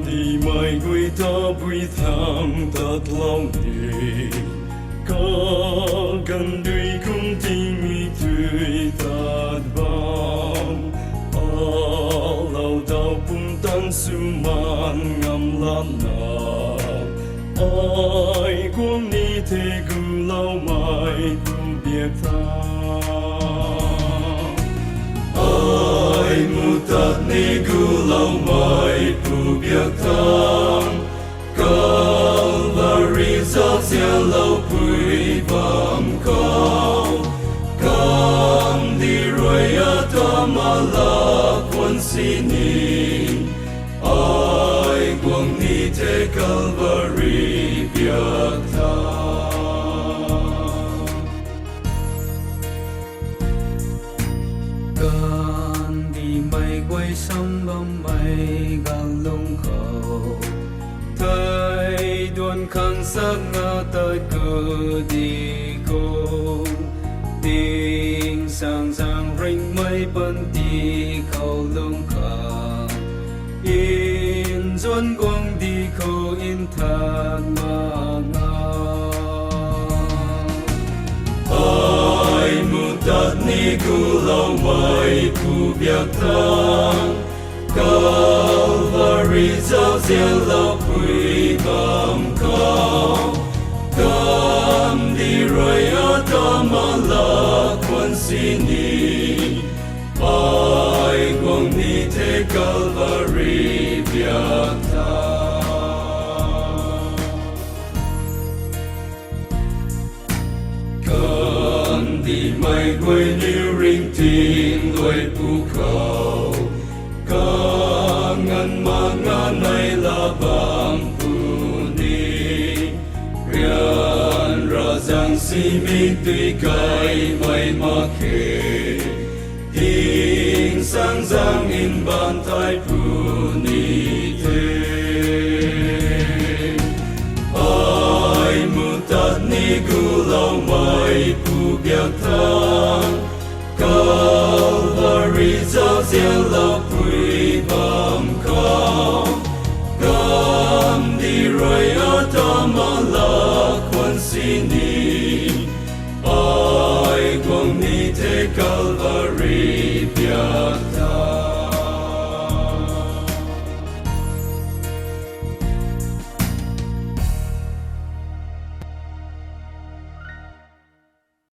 đi mai quay ta buổi tháng tạt lòng đi có gần đuôi cũng tình mi tươi tạt bom lâu đau bung tan su man ngầm lan nào ai cũng ni thế gu lâu mai cũng biết ta ai mu tạt ni gu lâu mai cũng biết ta Calvary dốc riêng lâu quý vọng câu Come đi rồi ở đó mà là quân xin đi ai quân đi thế Calvary việc ta con đi mây quay sông bóng mây gần lung khẩu thời đuôn khăn sắc ngã tới cửa đi cô tình sang sang rinh mây bấn đi khẩu lung khăn in dôn quang đi khẩu in than mà ai mu tạt ni gu lâu mai ku việc ta Calvary dốc riêng lâu quý vọng câu Come đi rồi ở đó mà là quân xin đi ai quân đi thế Calvary việc ta con đi mai quay níu rinh tin đuôi phù khẩu có ngân mà ngân này là bằng phù đi riêng ra rằng si mi tùy cay mây mà khê tình sang giang in bàn tay phù ni thế ai mu tạt ni gu lâu mai phù biết ta